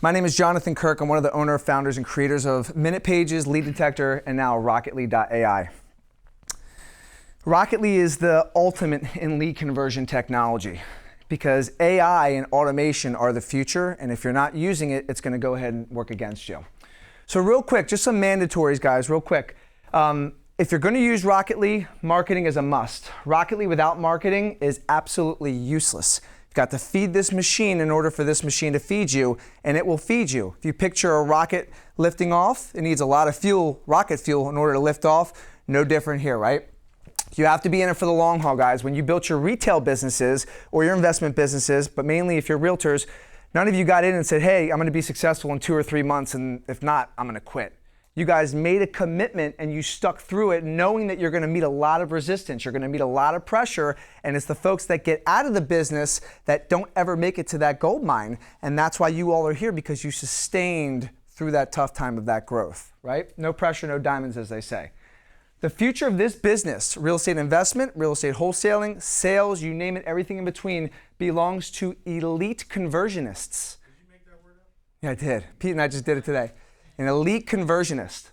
My name is Jonathan Kirk. I'm one of the owner, founders, and creators of Minute Pages, Lead Detector, and now Rocketly.ai. Rocketly is the ultimate in lead conversion technology because AI and automation are the future, and if you're not using it, it's going to go ahead and work against you. So real quick, just some mandatories, guys, real quick. If you're going to use Rocketly, marketing is a must. Rocketly without marketing is absolutely useless. You've got to feed this machine in order for this machine to feed you, and it will feed you. If you picture a rocket lifting off, it needs a lot of fuel, rocket fuel, in order to lift off. No different here, right? You have to be in it for the long haul, guys. When you built your retail businesses or your investment businesses, but mainly if you're realtors, none of you got in and said, hey, I'm going to be successful in 2 or 3 months, and if not, I'm going to quit. You guys made a commitment and you stuck through it knowing that you're going to meet a lot of resistance, you're going to meet a lot of pressure, and it's the folks that get out of the business that don't ever make it to that gold mine, and that's why you all are here, because you sustained through that tough time of that growth, right? No pressure, no diamonds, as they say. The future of this business, real estate investment, real estate wholesaling, sales, you name it, everything in between, belongs to elite conversionists. Did you make that word up? Yeah, I did. Pete and I just did it today. An elite conversionist.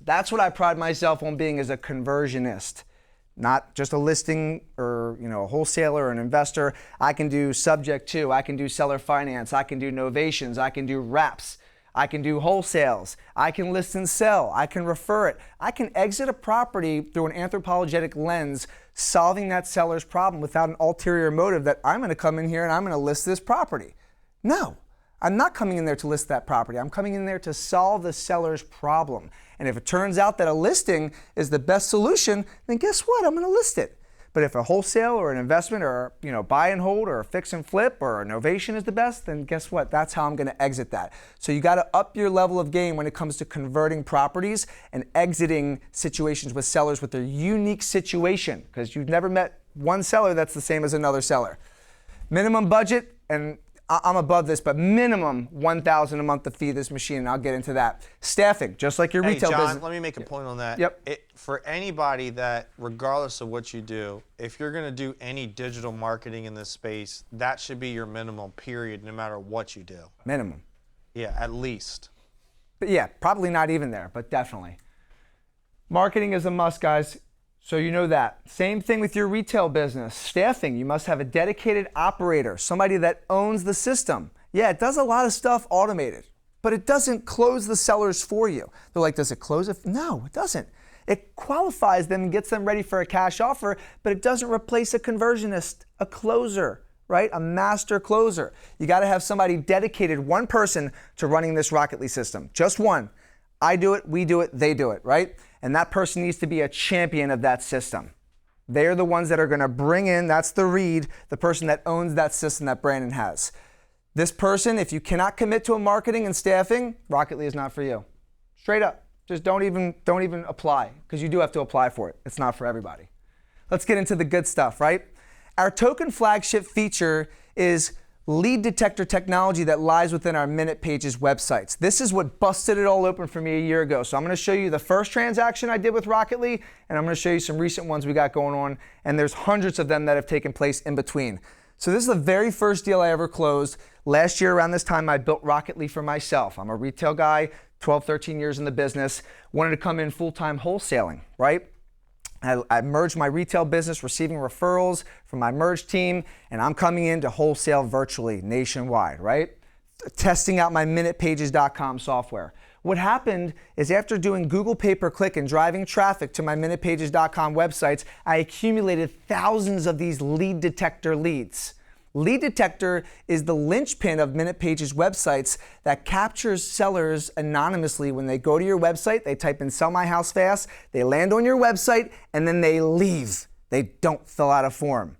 That's what I pride myself on being, as a conversionist. Not just a listing or a wholesaler or an investor. I can do subject to, I can do seller finance, I can do novations, I can do wraps, I can do wholesales, I can list and sell, I can refer it. I can exit a property through an anthropologetic lens, solving that seller's problem without an ulterior motive that I'm going to come in here and I'm going to list this property. No. I'm not coming in there to list that property. I'm coming in there to solve the seller's problem. And if it turns out that a listing is the best solution, then guess what? I'm going to list it. But if a wholesale or an investment or buy and hold or a fix and flip or a novation is the best, then guess what? That's how I'm going to exit that. So you got to up your level of game when it comes to converting properties and exiting situations with sellers with their unique situation, because you've never met one seller that's the same as another seller. Minimum budget, and I'm above this, but minimum $1,000 a month to feed this machine, and I'll get into that. Staffing, just like your retail John, business. let me make a point on that. Yep. For anybody that, regardless of what you do, if you're going to do any digital marketing in this space, that should be your minimum, period, no matter what you do. Minimum. Yeah, at least. But yeah, probably not even there, but definitely. Marketing is a must, guys. So you know that. Same thing with your retail business. Staffing, you must have a dedicated operator, somebody that owns the system. Yeah, it does a lot of stuff automated, but it doesn't close the sellers for you. They're like, does it close it? No, it doesn't. It qualifies them and gets them ready for a cash offer, but it doesn't replace a conversionist, a closer, right? A master closer. You got to have somebody dedicated, one person, to running this Rocketly system. Just one. I do it, we do it, they do it, right? And that person needs to be a champion of that system. They're the ones that are going to bring in, that's the read, the person that owns that system that Brandon has. This person, if you cannot commit to a marketing and staffing, Rocketly is not for you. Straight up. Just don't even apply, because you do have to apply for it. It's not for everybody. Let's get into the good stuff, right? Our token flagship feature is lead detector technology that lies within our Minute Pages websites. This is what busted it all open for me a year ago. So I'm going to show you the first transaction I did with Rocketly, and I'm going to show you some recent ones we got going on, and there's hundreds of them that have taken place in between. So this is the very first deal I ever closed. Last year around this time, I built Rocketly for myself. I'm a retail guy, 12, 13 years in the business, wanted to come in full-time wholesaling, right? I merged my retail business, receiving referrals from my merge team, and I'm coming in to wholesale virtually nationwide, right? Testing out my MinutePages.com software. What happened is, after doing Google pay-per-click and driving traffic to my MinutePages.com websites, I accumulated thousands of these lead detector leads. Lead detector is the linchpin of Minute Pages websites that captures sellers anonymously. When they go to your website, they type in "sell my house fast," they land on your website, and then they leave. They don't fill out a form.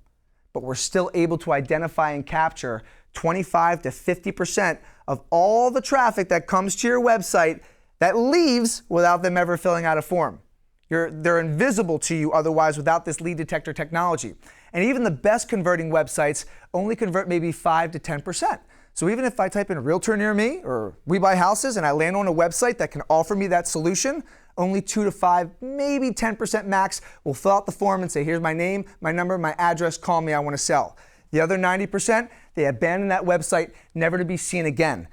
But we're still able to identify and capture 25 to 50% of all the traffic that comes to your website that leaves without them ever filling out a form. They're invisible to you otherwise without this lead detector technology. And even the best converting websites only convert maybe 5 to 10%. So even if I type in "realtor near me" or "we buy houses" and I land on a website that can offer me that solution, only 2 to 5, maybe 10% max will fill out the form and say, "Here's my name, my number, my address, call me, I want to sell." The other 90%, they abandon that website, never to be seen again.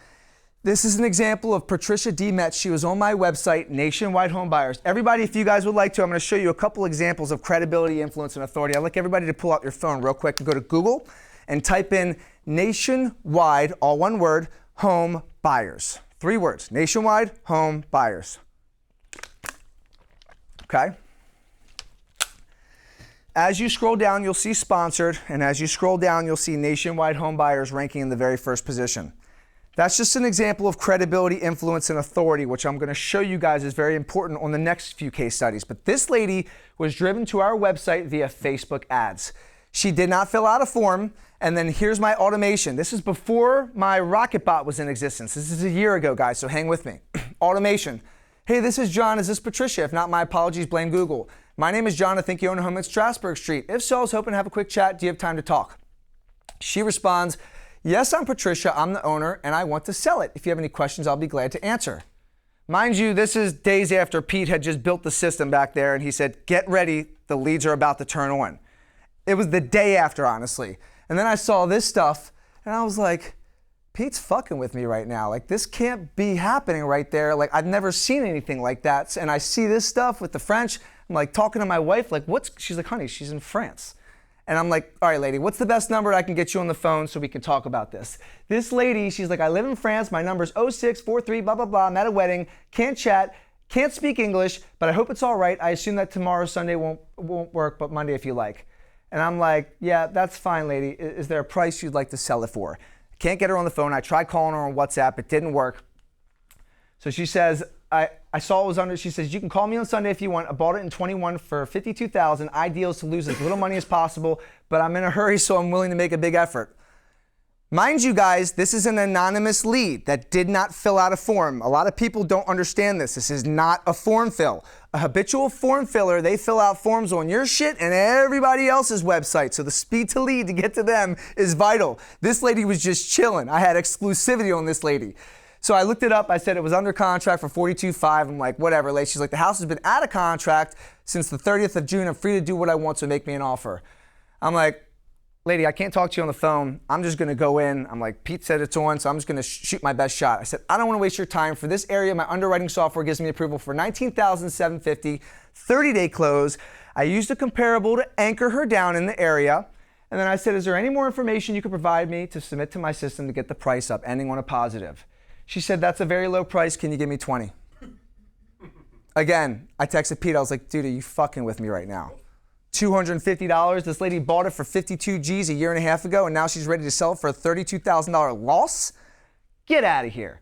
This is an example of Patricia D. Metz. She was on my website, Nationwide Home Buyers. Everybody, if you guys would like to, I'm going to show you a couple examples of credibility, influence, and authority. I'd like everybody to pull out your phone real quick and go to Google and type in Nationwide, all one word, Home Buyers. 3 words, Nationwide Home Buyers. Okay? As you scroll down, you'll see sponsored, and as you scroll down, you'll see Nationwide Home Buyers ranking in the very first position. That's just an example of credibility, influence, and authority, which I'm going to show you guys is very important on the next few case studies. But this lady was driven to our website via Facebook ads. She did not fill out a form, and then here's my automation. This is before my Rocket Bot was in existence. This is a year ago, guys, so hang with me. Automation. Hey, this is John. Is this Patricia? If not, my apologies. Blame Google. My name is John. I think you own a home at Strasburg Street. If so, I was hoping to have a quick chat. Do you have time to talk? She responds, yes, I'm Patricia. I'm the owner, and I want to sell it. If you have any questions, I'll be glad to answer. Mind you, this is days after Pete had just built the system back there, and he said, get ready. The leads are about to turn on. It was the day after, honestly. And then I saw this stuff, and I was like, Pete's fucking with me right now. Like, this can't be happening right there. Like, I've never seen anything like that. And I see this stuff with the French. I'm like talking to my wife, like, she's like, honey, she's in France. And I'm like, all right, lady, what's the best number I can get you on the phone so we can talk about this? This lady, she's like, I live in France. My number's 0643, blah, blah, blah. I'm at a wedding, can't chat, can't speak English, but I hope it's all right. I assume that tomorrow, Sunday won't work, but Monday if you like. And I'm like, yeah, that's fine, lady. Is there a price you'd like to sell it for? Can't get her on the phone. I tried calling her on WhatsApp. It didn't work. So she says, I saw it was under, she says, you can call me on Sunday if you want. I bought it in 21 for $52,000. Ideal is to lose as little money as possible, but I'm in a hurry, so I'm willing to make a big effort. Mind you guys, this is an anonymous lead that did not fill out a form. A lot of people don't understand this. This is not a form fill. A habitual form filler, they fill out forms on your shit and everybody else's website. So the speed to lead to get to them is vital. This lady was just chilling. I had exclusivity on this lady. So I looked it up. I said it was under contract for $42,500. I'm like, whatever, lady. She's like, the house has been out of contract since the 30th of June. I'm free to do what I want, so make me an offer. I'm like, lady, I can't talk to you on the phone. I'm just going to go in. I'm like, Pete said it's on, so I'm just going to shoot my best shot. I said, I don't want to waste your time. For this area, my underwriting software gives me approval for $19,750, 30-day close. I used a comparable to anchor her down in the area. And then I said, is there any more information you could provide me to submit to my system to get the price up, ending on a positive? She said, that's a very low price. Can you give me 20? Again, I texted Pete. I was like, dude, are you fucking with me right now? $250. This lady bought it for 52 G's a year and a half ago, and now she's ready to sell it for a $32,000 loss? Get out of here.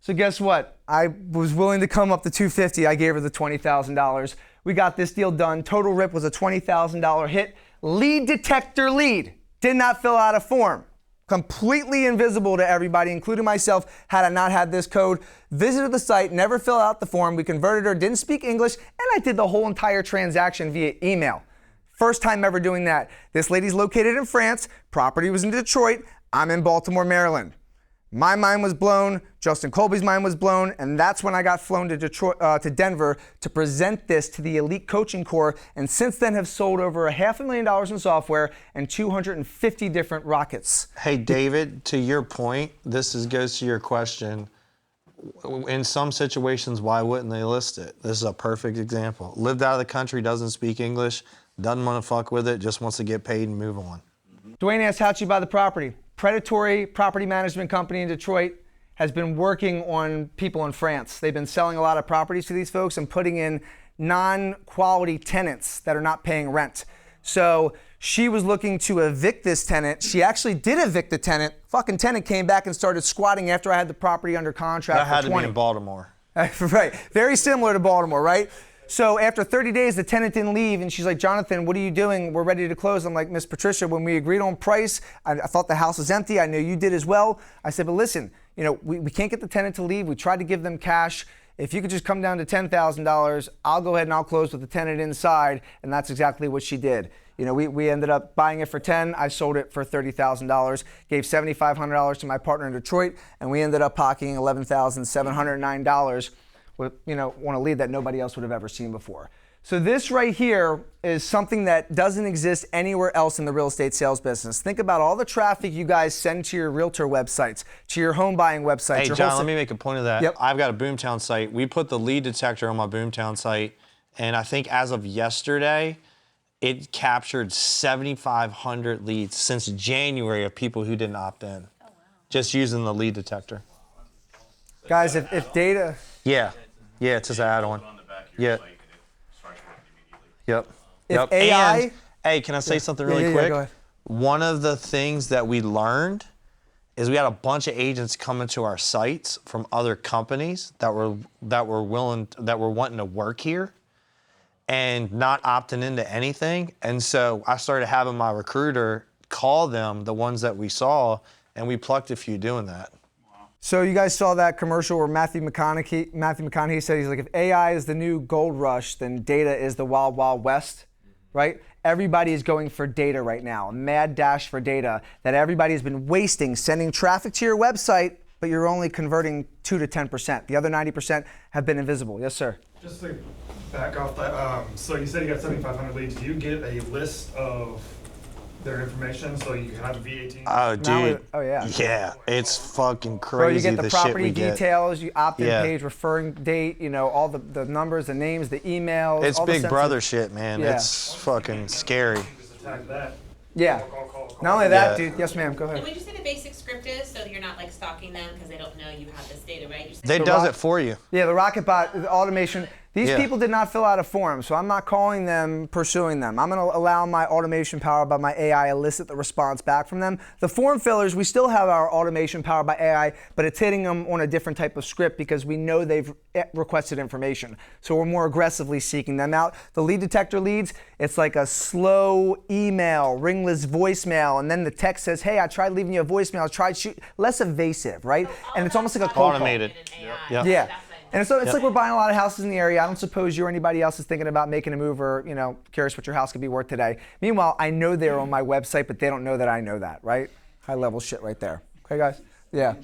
So guess what? I was willing to come up to $250. I gave her the $20,000. We got this deal done. Total rip was a $20,000 hit. Lead detector lead. Did not fill out a form. Completely invisible to everybody, including myself, had I not had this code. Visited the site, never filled out the form. We converted her, didn't speak English, and I did the whole entire transaction via email. First time ever doing that. This lady's located in France. Property was in Detroit. I'm in Baltimore, Maryland. My mind was blown. Justin Colby's mind was blown. And that's when I got flown to Denver to present this to the elite coaching corps. And since then have sold over $500,000 in software and 250 different rockets. Hey, David, to your point, goes to your question. In some situations, why wouldn't they list it? This is a perfect example. Lived out of the country, doesn't speak English, doesn't want to fuck with it, just wants to get paid and move on. Dwayne asked, how'd you buy the property? Predatory property management company in Detroit has been working on people in France. They've been selling a lot of properties to these folks and putting in non-quality tenants that are not paying rent. So she was looking to evict this tenant. She actually did evict the tenant. Fucking tenant came back and started squatting after I had the property under contract That had for to 20. be in Baltimore. Right, very similar to Baltimore, right? So after 30 days, the tenant didn't leave, and she's like, Jonathan, what are you doing? We're ready to close. I'm like, Miss Patricia, when we agreed on price, I thought the house was empty. I know you did as well. I said, but listen, we can't get the tenant to leave. We tried to give them cash. If you could just come down to $10,000, I'll go ahead and I'll close with the tenant inside, and that's exactly what she did. We ended up buying it for $10,000. I sold it for $30,000. Gave $7,500 to my partner in Detroit, and we ended up pocketing $11,709 with, on a lead that nobody else would have ever seen before. So this right here is something that doesn't exist anywhere else in the real estate sales business. Think about all the traffic you guys send to your realtor websites, to your home buying websites. Hey, John, let me make a point of that. Yep. I've got a Boomtown site. We put the lead detector on my Boomtown site, and I think as of yesterday, it captured 7,500 leads since January of people who didn't opt in, just using the lead detector. Guys, if data... Yeah, it's his add-on. Yeah. Yep. If AI... And, hey, can I say something really quick? Go ahead. One of the things that we learned is we had a bunch of agents coming to our sites from other companies that were wanting to work here and not opting into anything. And so I started having my recruiter call them, the ones that we saw, and we plucked a few doing that. So you guys saw that commercial where Matthew McConaughey said, he's like, if AI is the new gold rush, then data is the wild, wild west, right? Everybody is going for data right now, a mad dash for data that everybody has been wasting, sending traffic to your website, but you're only converting 2 to 10%. The other 90% have been invisible. Yes, sir. Just to back off that, so you said you got 7,500 leads. Do you get a list of their information so you can have a VAT? Oh, dude. Oh, yeah. Yeah, it's fucking crazy. Bro, you get the shit property we get. details, you opt-in Yeah. page, referring date, you know, all the numbers, the names, the emails. It's all the Big sensitive- Brother shit, man. Yeah. It's fucking scary. Just attack that. Yeah. Call. Not only that, Yeah. dude. Yes, ma'am. Go And ahead. would you say the basic script is so you're not like stalking them because they don't know you have this data, right? You're just They The does rock- it for you. Yeah, the Rocketbot, the automation. These Yeah. people did not fill out a form, so I'm not calling them, pursuing them. I'm going to allow my automation powered by my AI elicit the response back from them. The form fillers, we still have our automation powered by AI, but it's hitting them on a different type of script because we know they've requested information. So we're more aggressively seeking them out. The lead detector leads, it's like a slow email, ringless voicemail, and then the text says, hey, I tried leaving you a voicemail, I tried shoot, less evasive, right? And it's almost like a cold call. Automated. Yep. Yeah. And so it's like we're buying a lot of houses in the area. I don't suppose you or anybody else is thinking about making a move or, you know, curious what your house could be worth today. Meanwhile, I know they're on my website, but they don't know that I know that, right? High level shit right there. Okay, guys? Yeah.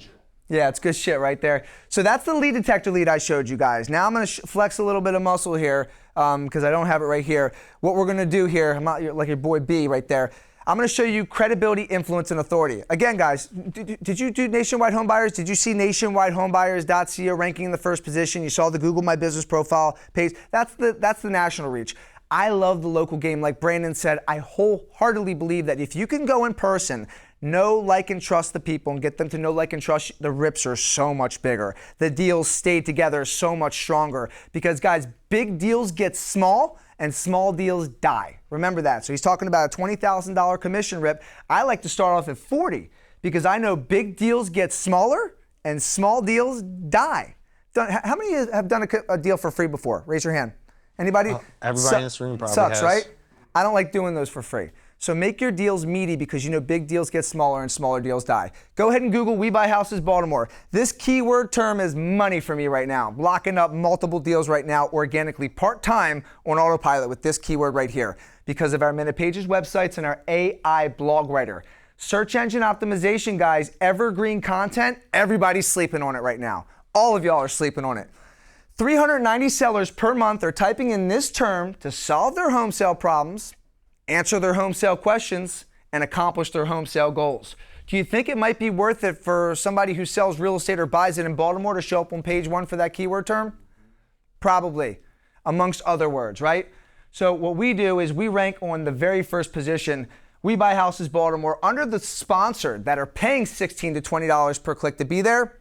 Yeah, it's good shit right there. So that's the lead detector lead I showed you guys. Now I'm going to flex a little bit of muscle here because I don't have it right here. What we're going to do here, I'm not like your boy B right there. I'm going to show you credibility, influence, and authority. Again, guys, did you do Nationwide Home Buyers? Did you see nationwidehomebuyers.co ranking in the first position? You saw the Google My Business Profile page. That's the national reach. I love the local game. Like Brandon said, I wholeheartedly believe that if you can go in person, know, like, and trust the people and get them to know, like, and trust, the rips are so much bigger. The deals stay together so much stronger. Because, guys, big deals get small and small deals die. Remember that. So he's talking about a $20,000 commission rip. I like to start off at 40 because I know big deals get smaller and small deals die. How many have done a deal for free before? Raise your hand. Anybody? Everybody in this room probably sucks, has. right? I don't like doing those for free. So make your deals meaty because you know big deals get smaller and smaller deals die. Go ahead and Google We Buy Houses Baltimore. This keyword term is money for me right now. Blocking up multiple deals right now organically part-time on autopilot with this keyword right here because of our Minute Pages websites and our AI blog writer. Search engine optimization, guys, evergreen content, everybody's sleeping on it right now. All of y'all are sleeping on it. 390 sellers per month are typing in this term to solve their home sale problems, answer their home sale questions, and accomplish their home sale goals. Do you think it might be worth it for somebody who sells real estate or buys it in Baltimore to show up on page 1 for that keyword term? Probably, amongst other words, right? So what we do is we rank on the very first position. We Buy Houses Baltimore under the sponsored that are paying $16 to $20 per click to be there.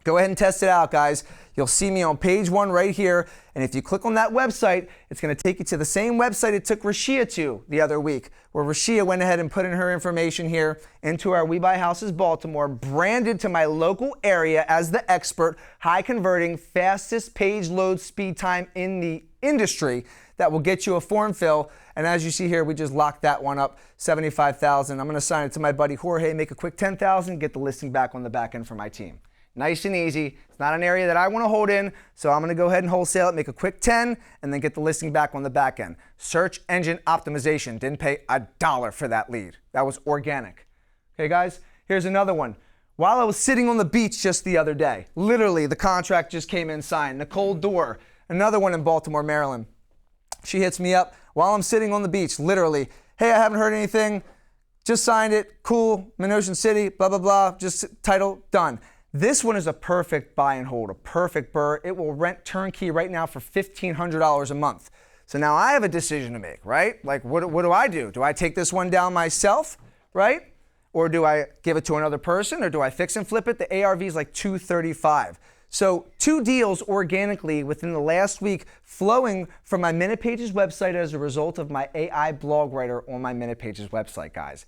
Go ahead and test it out, guys. You'll see me on page 1 right here. And if you click on that website, it's going to take you to the same website it took Rashia to the other week, where Rashia went ahead and put in her information here into our We Buy Houses Baltimore, branded to my local area as the expert, high converting, fastest page load speed time in the industry that will get you a form fill. And as you see here, we just locked that one up, $75,000. I'm going to assign it to my buddy Jorge, make a quick $10,000, get the listing back on the back end for my team. Nice and easy. It's not an area that I want to hold in, so I'm going to go ahead and wholesale it, make a quick 10, and then get the listing back on the back end. Search engine optimization. Didn't pay $1 for that lead. That was organic. Okay, guys, here's another one. While I was sitting on the beach just the other day, literally the contract just came in signed. Nicole Dorr, another one in Baltimore, Maryland. She hits me up while I'm sitting on the beach, literally. Hey, I haven't heard anything. Just signed it. Cool. I'm in Ocean City. Blah, blah, blah. Just title, done. This one is a perfect buy and hold, a perfect burr. It will rent turnkey right now for $1,500 a month. So now I have a decision to make, right? Like, what do I do? Do I take this one down myself, right? Or do I give it to another person? Or do I fix and flip it? The ARV is like $235. So 2 deals organically within the last week flowing from my Minute Pages website as a result of my AI blog writer on my Minute Pages website, guys.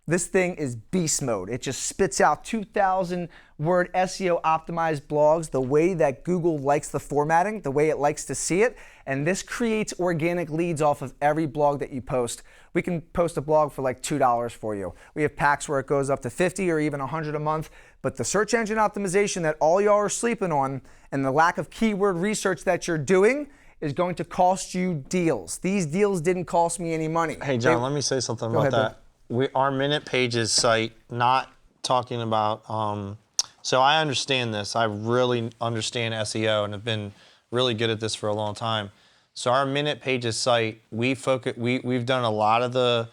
This thing is beast mode. It just spits out 2,000 word SEO optimized blogs the way that Google likes the formatting, the way it likes to see it. And this creates organic leads off of every blog that you post. We can post a blog for like $2 for you. We have packs where it goes up to 50 or even 100 a month. But the search engine optimization that all y'all are sleeping on and the lack of keyword research that you're doing is going to cost you deals. These deals didn't cost me any money. Hey, John, let me say something about ahead, that. Our Minute Pages site, not talking about, so I understand this. I really understand SEO and have been really good at this for a long time. So our Minute Pages site, we've done a lot of the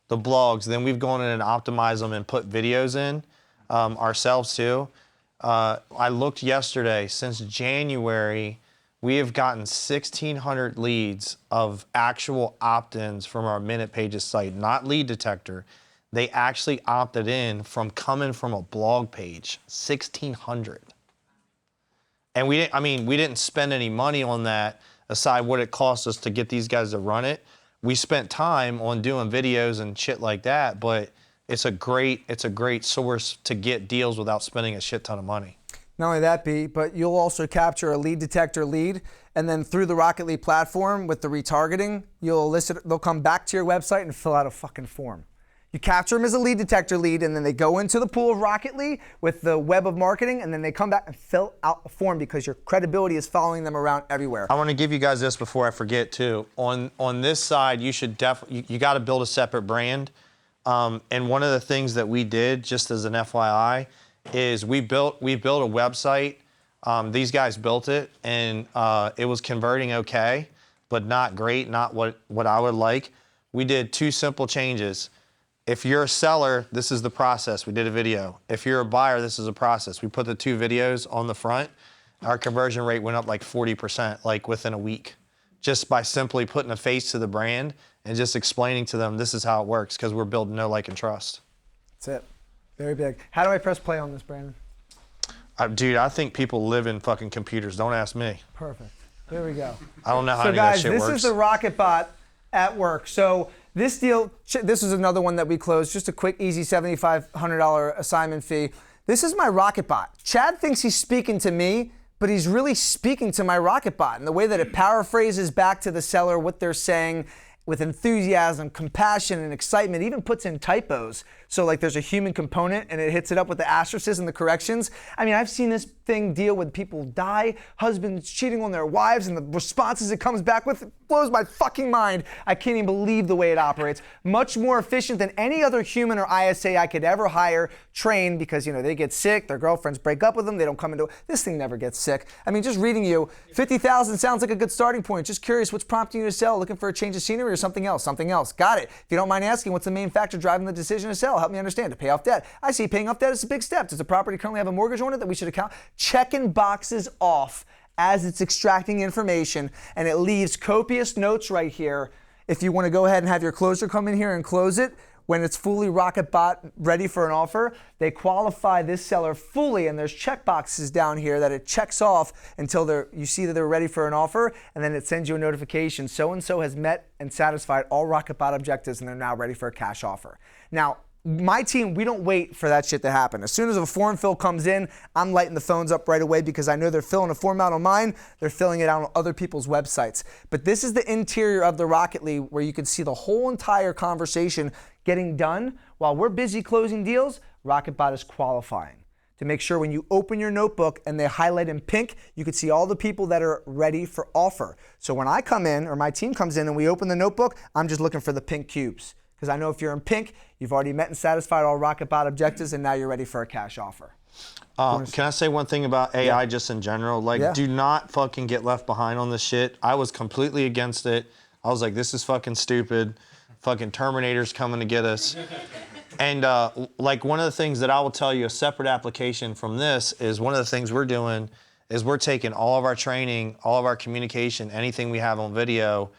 blogs, then we've gone in and optimized them and put videos in ourselves too. I looked yesterday, since January, we have gotten 1,600 leads of actual opt-ins from our Minute Pages site, not lead detector. They actually opted in from coming from a blog page, 1,600. And we didn't spend any money on that aside what it cost us to get these guys to run it. We spent time on doing videos and shit like that, but it's a great source to get deals without spending a shit ton of money. Not only that, B, but you'll also capture a lead detector lead, and then through the Rocket Lead platform with the retargeting, they'll come back to your website and fill out a fucking form. You capture them as a lead detector lead, and then they go into the pool of Rocket Lead with the web of marketing, and then they come back and fill out a form because your credibility is following them around everywhere. I want to give you guys this before I forget too. On this side, you should you got to build a separate brand. And one of the things that we did, just as an FYI, is we built a website. These guys built it, and it was converting okay, but not great, not what I would like. We did 2 simple changes. If you're a seller, this is the process. We did a video. If you're a buyer, this is a process. We put the 2 videos on the front. Our conversion rate went up like 40%, like within a week, just by simply putting a face to the brand and just explaining to them this is how it works, because we're building know, like, and trust. That's it. Very big. How do I press play on this, Brandon? Dude, I think people live in fucking computers. Don't ask me. Perfect. There we go. I don't know how So any of that guys, shit this works. is the Rocket Bot at work. So this deal, this is another one that we closed. Just a quick, easy $7,500 assignment fee. This is my Rocket Bot. Chad thinks he's speaking to me, but he's really speaking to my Rocket Bot. And the way that it paraphrases back to the seller what they're saying with enthusiasm, compassion, and excitement, even puts in typos. So like there's a human component and it hits it up with the asterisks and the corrections. I mean, I've seen this thing deal with people die, husbands cheating on their wives, and the responses it comes back with blows my fucking mind. I can't even believe the way it operates. Much more efficient than any other human or ISA I could ever hire, train, because they get sick, their girlfriends break up with them, they don't come into this thing never gets sick. I mean, just reading you, 50,000 sounds like a good starting point. Just curious, what's prompting you to sell? Looking for a change of scenery or something else? Something else. Got it. If you don't mind asking, what's the main factor driving the decision to sell? Help me understand. To pay off debt. I see paying off debt is a big step. Does the property currently have a mortgage on it that we should account? Checking boxes off as it's extracting information, and it leaves copious notes right here. If you want to go ahead and have your closer come in here and close it, when it's fully Rocket Bot ready for an offer, they qualify this seller fully, and there's check boxes down here that it checks off until you see that they're ready for an offer, and then it sends you a notification. So-and-so has met and satisfied all Rocket Bot objectives, and they're now ready for a cash offer. Now, my team, we don't wait for that shit to happen. As soon as a form fill comes in, I'm lighting the phones up right away because I know they're filling a form out on mine, they're filling it out on other people's websites. But this is the interior of the Rocket Lead where you can see the whole entire conversation getting done. While we're busy closing deals, RocketBot is qualifying to make sure when you open your notebook and they highlight in pink, you can see all the people that are ready for offer. So when I come in, or my team comes in and we open the notebook, I'm just looking for the pink cubes. Because I know if you're in pink, you've already met and satisfied all RocketBot objectives, and now you're ready for a cash offer. Can I say one thing about AI just in general? Like, do not fucking get left behind on this shit. I was completely against it. I was like, this is fucking stupid. Fucking Terminator's coming to get us. And like one of the things that I will tell you, a separate application from this is one of the things we're doing is we're taking all of our training, all of our communication, anything we have on video,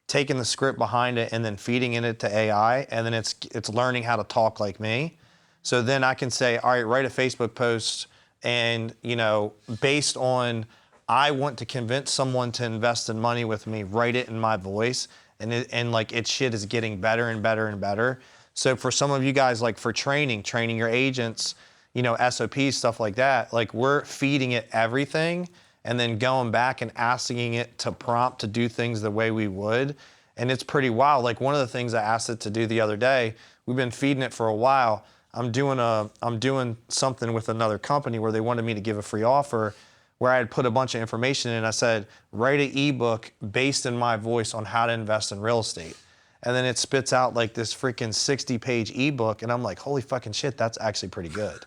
taking the script behind it and then feeding it to AI, and then it's learning how to talk like me. So then I can say, all right, write a Facebook post, and you know, based on I want to convince someone to invest in money with me, write it in my voice, and like its shit is getting better and better and better. So for some of you guys, like for training your agents, you know, SOPs, stuff like that, like we're feeding it everything and then going back and asking it to prompt to do things the way we would. And it's pretty wild. Like one of the things I asked it to do the other day, we've been feeding it for a while. I'm doing something with another company where they wanted me to give a free offer where I had put a bunch of information in. I said, write an ebook based in my voice on how to invest in real estate. And then it spits out like this freaking 60-page ebook. And I'm like, holy fucking shit, that's actually pretty good.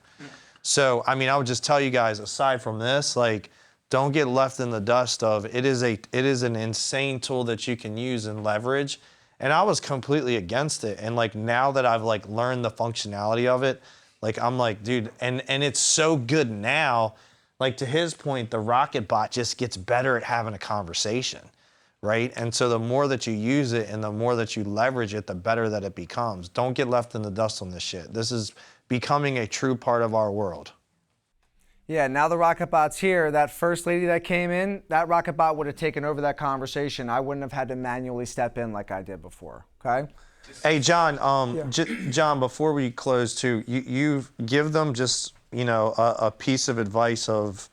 So, I mean, I would just tell you guys, aside from this, like, don't get left in the dust of it is an insane tool that you can use and leverage. And I was completely against it. And like now that I've like learned the functionality of it, like I'm like, dude, and it's so good now. Like to his point, the Rocket bot just gets better at having a conversation, right? And so the more that you use it and the more that you leverage it, the better that it becomes. Don't get left in the dust on this shit. This is becoming a true part of our world. Yeah, now the Rocket Bot's here. That first lady that came in, that Rocket Bot would have taken over that conversation. I wouldn't have had to manually step in like I did before, okay? Hey, John, John, before we close too, you give them just, you know, a piece of advice of,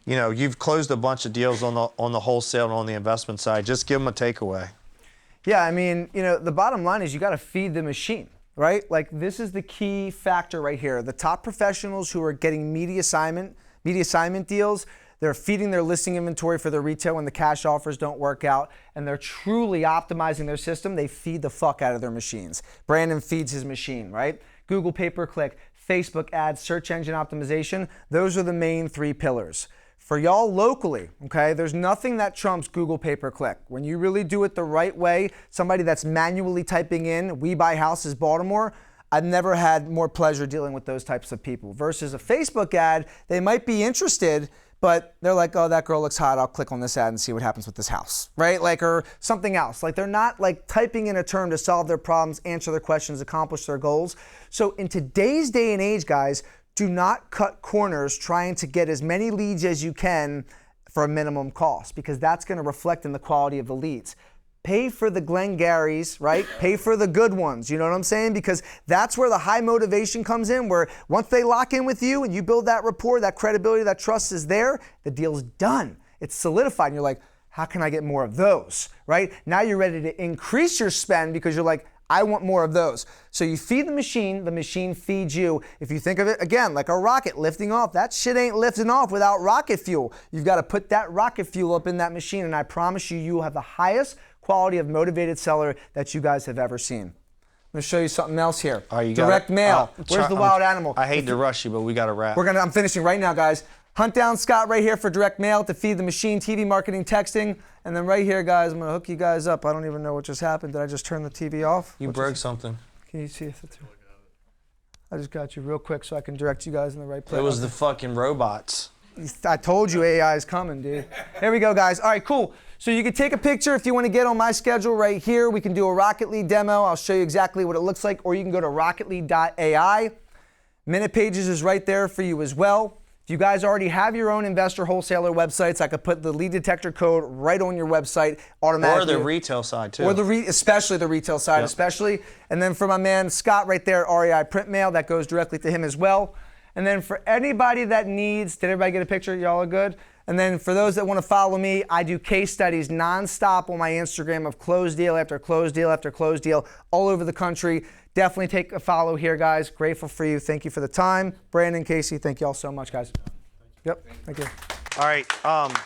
you know, you've closed a bunch of deals on the wholesale and on the investment side. Just give them a takeaway. Yeah, I mean, you know, the bottom line is you got to feed the machine, right? Like this is the key factor right here. The top professionals who are getting media assignment deals, they're feeding their listing inventory for their retail when the cash offers don't work out, and they're truly optimizing their system. They feed the fuck out of their machines. Brandon feeds his machine, right? Google pay-per-click, Facebook ads, search engine optimization, those are the main three pillars. For y'all locally, okay, there's nothing that trumps Google pay-per-click. When you really do it the right way, somebody that's manually typing in, "We buy houses Baltimore," I've never had more pleasure dealing with those types of people. Versus a Facebook ad, they might be interested, but they're like, oh, that girl looks hot, I'll click on this ad and see what happens with this house, right? Like, or something else. Like they're not like typing in a term to solve their problems, answer their questions, accomplish their goals. So in today's day and age, guys, do not cut corners trying to get as many leads as you can for a minimum cost, because that's going to reflect in the quality of the leads. Pay for the Glengarrys, right? Pay for the good ones, you know what I'm saying? Because that's where the high motivation comes in, where once they lock in with you and you build that rapport, that credibility, that trust is there, the deal's done. It's solidified, and you're like, how can I get more of those, right? Now you're ready to increase your spend because you're like, I want more of those. So you feed the machine feeds you. If you think of it, again, like a rocket lifting off, that shit ain't lifting off without rocket fuel. You've got to put that rocket fuel up in that machine, and I promise you, you will have the highest quality of motivated seller that you guys have ever seen. I'm gonna show you something else here. Direct mail. Where's the wild animal? I hate to rush you, but we got to wrap. I'm finishing right now, guys. Hunt down Scott right here for direct mail to feed the machine, TV marketing, texting. And then right here, guys, I'm going to hook you guys up. I don't even know what just happened. Did I just turn the TV off? You broke something. Can you see? I just got you real quick so I can direct you guys in the right place. It was the fucking robots. I told you AI is coming, dude. Here we go, guys. All right, cool. So you can take a picture if you want to get on my schedule right here. We can do a Rocket Lead demo. I'll show you exactly what it looks like. Or you can go to rocketlead.ai. Minute Pages is right there for you as well. If you guys already have your own investor wholesaler websites, I could put the lead detector code right on your website automatically. Or the retail side too. Or especially the retail side, especially. And then for my man Scott right there, REI Print Mail, that goes directly to him as well. And then for anybody that needs, did everybody get a picture? Y'all are good? And then for those that want to follow me, I do case studies nonstop on my Instagram of closed deal after closed deal after closed deal all over the country. Definitely take a follow here, guys. Grateful for you. Thank you for the time. Brandon, Casey, thank you all so much, guys. Yep, thank you. All right.